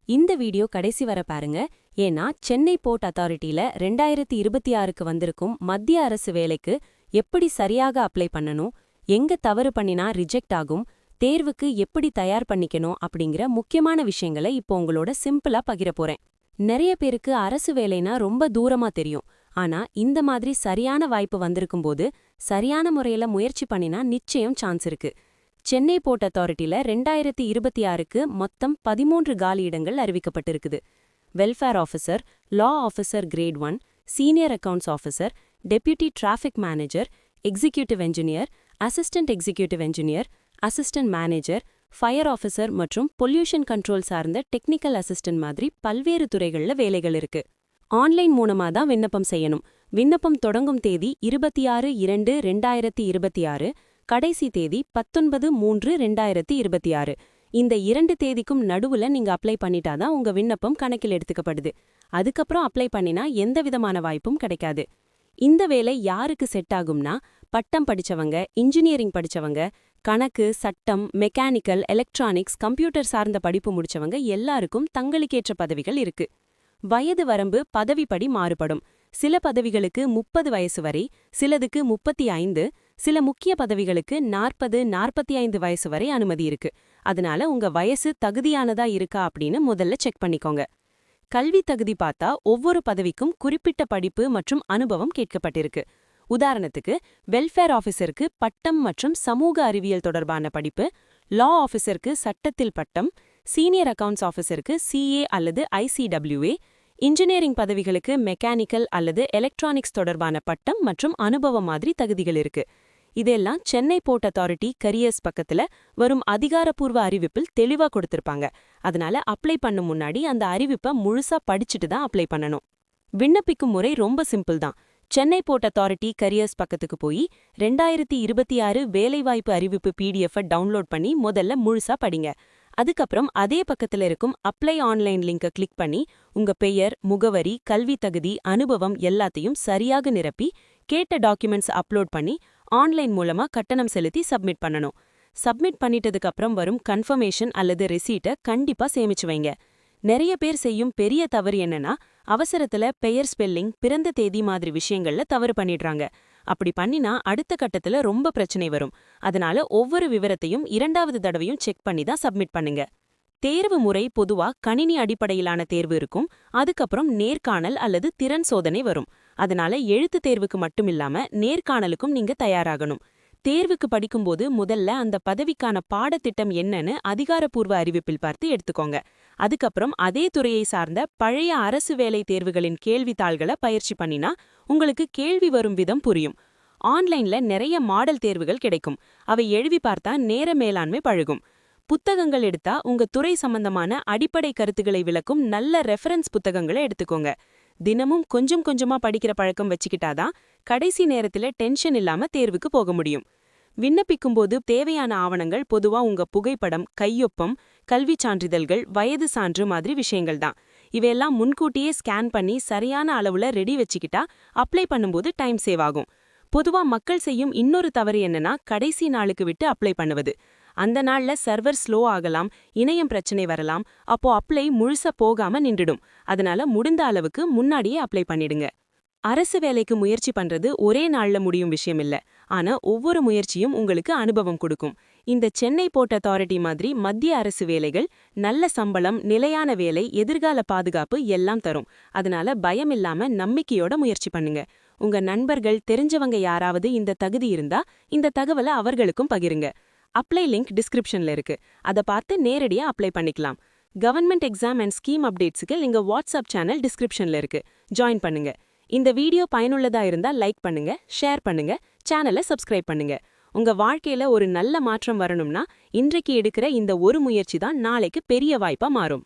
இந்த வீடியோ கடைசி வர பாருங்க. ஏன்னா சென்னை போர்ட் அத்தாரிட்டில 2026க்கு வந்திருக்கும் மத்திய அரசு வேலைக்கு எப்படி சரியாக அப்ளை பண்ணணும், எங்க தவறு பண்ணினா ரிஜெக்ட் ஆகும், தேர்வுக்கு எப்படி தயார் பண்ணிக்கணும் அப்படிங்கிற முக்கியமான விஷயங்களை இப்போ உங்களோட சிம்பிளா பகிர போறேன். நிறைய பேருக்கு அரசு வேலைனா ரொம்ப தூரமா தெரியும். ஆனா இந்த மாதிரி சரியான வாய்ப்பு வந்திருக்கும்போது சரியான முறையில முயற்சி பண்ணினா நிச்சயம் சான்ஸ் இருக்கு. சென்னை போர்ட் அத்தாரிட்டில 2026க்கு மொத்தம் 13 காலி இடங்கள் அறிவிக்கப்பட்டிருக்குது. Welfare officer, law officer grade 1, senior accounts officer, deputy traffic manager, executive engineer, assistant executive engineer, assistant manager, fire officer மற்றும் பொல்யூஷன் கண்ட்ரோல் சார்ந்த டெக்னிக்கல் அசிஸ்டன்ட் மாதிரி பல்வேறு துறைகள்ல வேலைகள் இருக்கு. ஆன்லைன் மூலமா தான் விண்ணப்பம் செய்யணும். விண்ணப்பம் தொடங்கும் தேதி 26/2/2026, கடைசி தேதி 19/3/2026. இந்த 2 தேதிக்கும் நடுவுல நீங்க அப்ளை பண்ணிட்டாதான் உங்க விண்ணப்பம் கணக்கில் எடுத்துக்கப்படுது. அதுக்கப்புறம் அப்ளை பண்ணினா எந்த விதமான வாய்ப்பும் கிடைக்காது. இந்த வேலை யாருக்கு செட் ஆகும்னா, பட்டம் படிச்சவங்க, இன்ஜினியரிங் படிச்சவங்க, கணக்கு, சட்டம், மெக்கானிக்கல், எலக்ட்ரானிக்ஸ், கம்ப்யூட்டர் சார்ந்த படிப்பு முடிச்சவங்க எல்லாருக்கும் தங்களுக்கேற்ற பதவிகள் இருக்கு. வயது வரம்பு பதவிப்படி மாறுபடும். சில பதவிகளுக்கு 30 வயசு வரை, சிலதுக்கு 35, சில முக்கிய பதவிகளுக்கு 40-45 வயசு வரை அனுமதி இருக்கு. அதனால உங்க வயசு தகுதியானதா இருக்கா அப்படின்னு முதல்ல செக் பண்ணிக்கோங்க. கல்வி தகுதி பார்த்தா ஒவ்வொரு பதவிக்கும் குறிப்பிட்ட படிப்பு மற்றும் அனுபவம் கேட்கப்பட்டிருக்கு. உதாரணத்துக்கு, வெல்ஃபேர் ஆஃபீஸருக்கு பட்டம் மற்றும் சமூக அறிவியல் தொடர்பான படிப்பு, லா ஆஃபீஸருக்கு சட்டத்தில் பட்டம், சீனியர் அக்கவுண்ட்ஸ் ஆஃபீஸருக்கு CA அல்லது ICWA, இன்ஜினியரிங் பதவிகளுக்கு மெக்கானிக்கல் அல்லது எலக்ட்ரானிக்ஸ் தொடர்பான பட்டம் மற்றும் அனுபவம் மாதிரி தகுதிகள் இருக்கு. இதெல்லாம் சென்னை போர்ட் அத்தாரிட்டி கரியர்ஸ் பக்கத்துல வரும் அதிகாரப்பூர்வ அறிவிப்பில் தெளிவா கொடுத்திருப்பாங்க. அதனால அப்ளை பண்ணும் முன்னாடி அந்த அறிவிப்பை முழுசா படிச்சுட்டு தான் அப்ளை பண்ணணும். விண்ணப்பிக்கும் முறை ரொம்ப சிம்பிள் தான். சென்னை போர்ட் அத்தாரிட்டி கரியர்ஸ் பக்கத்துக்கு போய் 2026 வேலைவாய்ப்பு அறிவிப்பு PDF டவுன்லோட் பண்ணி முதல்ல முழுசா படிங்க. அதுக்கப்புறம் அதே பக்கத்துல இருக்கும் அப்ளை ஆன்லைன் லிங்கை கிளிக் பண்ணி உங்க பெயர், முகவரி, கல்வி தகுதி, அனுபவம் எல்லாத்தையும் சரியாக நிரப்பி கேட்ட டாக்குமெண்ட்ஸ் அப்லோட் பண்ணி ஆன்லைன் மூலமா கட்டணம் செலுத்தி சப்மிட் பண்ணணும். சப்மிட் பண்ணிட்டதுக்கு அப்புறம் வரும் கன்ஃபர்மேஷன் அல்லது ரெசீட்டை கண்டிப்பா சேமிச்சு வைங்க. நிறைய பேர் செய்யும் பெரிய தவறு என்னன்னா, அவசரத்துல பெயர் ஸ்பெல்லிங், பிறந்த தேதி மாதிரி விஷயங்கள்ல தவறு பண்ணிடுறாங்க. அப்படி பண்ணினா அடுத்த கட்டத்துல ரொம்ப பிரச்சனை வரும். அதனால ஒவ்வொரு விவரத்தையும் 2வது தடவையும் செக் பண்ணி தான் சப்மிட் பண்ணுங்க. தேர்வு முறை பொதுவா கணினி அடிப்படையிலான தேர்வு இருக்கும். அதுக்கப்புறம் நேர்காணல் அல்லது திறன் சோதனை வரும். அதனால எழுத்து தேர்வுக்கு மட்டும் இல்லாம நேர்காணலுக்கும் நீங்க தயாராகணும். தேர்வுக்கு படிக்கும்போது முதல்ல அந்த பதவிக்கான பாடத்திட்டம் என்னன்னு அதிகாரப்பூர்வ அறிவிப்பில் பார்த்து எடுத்துக்கோங்க. அதுக்கப்புறம் அதே துறையை சார்ந்த பழைய அரசு வேலை தேர்வுகளின் கேள்வித்தாள்களை பயிற்சி பண்ணினா உங்களுக்கு கேள்வி வரும் விதம் புரியும். ஆன்லைன்ல நிறைய மாடல் தேர்வுகள் கிடைக்கும். அவை எழுதி பார்த்தா நேர மேலாண்மை பழகும். புத்தகங்கள் எடுத்தா உங்க துறை சம்பந்தமான அடிப்படை கருத்துக்களை விளக்கும் நல்ல ரெஃபரன்ஸ் புத்தகங்களை எடுத்துக்கோங்க. தினமும் கொஞ்சம் கொஞ்சமா படிக்கிற பழக்கம் வச்சுக்கிட்டாதான் கடைசி நேரத்துல டென்ஷன் இல்லாம தேர்வுக்கு போக முடியும். விண்ணப்பிக்கும்போது தேவையான ஆவணங்கள் பொதுவா உங்க புகைப்படம், கையொப்பம், கல்வி சான்றிதழ்கள், வயது சான்று மாதிரி விஷயங்கள் தான். இவையெல்லாம் முன்கூட்டியே ஸ்கேன் பண்ணி சரியான அளவுல ரெடி வச்சுக்கிட்டா அப்ளை பண்ணும்போது டைம் சேவ் ஆகும். பொதுவா மக்கள் செய்யும் இன்னொரு தவறு என்னன்னா, கடைசி நாளுக்கு விட்டு அப்ளை பண்ணுவது. அந்த நாள்ல சர்வர் ஸ்லோ ஆகலாம், இணையம் பிரச்சனை வரலாம். அப்போ அப்ளை முழுசா போகாம நின்றுடும். அதனால முடிந்த அளவுக்கு முன்னாடியே அப்ளை பண்ணிடுங்க. அரசு வேலைக்கு முயற்சி பண்றது ஒரே நாள்ல முடியும் விஷயம் இல்ல. ஆனா ஒவ்வொரு முயற்சியும் உங்களுக்கு அனுபவம் கொடுக்கும். இந்த சென்னை போர்ட் அத்தாரிட்டி மாதிரி மத்திய அரசு வேலைகள் நல்ல சம்பளம், நிலையான வேலை, எதிர்கால பாதுகாப்பு எல்லாம் தரும். அதனால பயம் இல்லாம நம்பிக்கையோட முயற்சி பண்ணுங்க. உங்க நண்பர்கள், தெரிஞ்சவங்க யாராவது இந்த தகுதி இருந்தா இந்த தகவலை அவர்களுக்கும் பகிருங்க. அப்ளை லிங்க் டிஸ்கிரிப்ஷன்ல இருக்கு. அதை பார்த்து நேரடியா அப்ளை பண்ணிக்கலாம். கவர்மெண்ட் எக்ஸாம் அண்ட் ஸ்கீம் அப்டேட்ஸுக்கு எங்க வாட்ஸ்அப் சேனல் டிஸ்கிரிப்ஷன்ல இருக்கு. ஜாயின் பண்ணுங்க. இந்த வீடியோ பயனுள்ளதா இருந்தா லைக் பண்ணுங்க, ஷேர் பண்ணுங்க, சேனலை சப்ஸ்கிரைப் பண்ணுங்க. உங்க வாழ்க்கையில ஒரு நல்ல மாற்றம் வரணும்னா இன்றைக்கு எடுக்கிற இந்த ஒரு முயற்சி தான் நாளைக்கு பெரிய வாய்ப்பா மாறும்.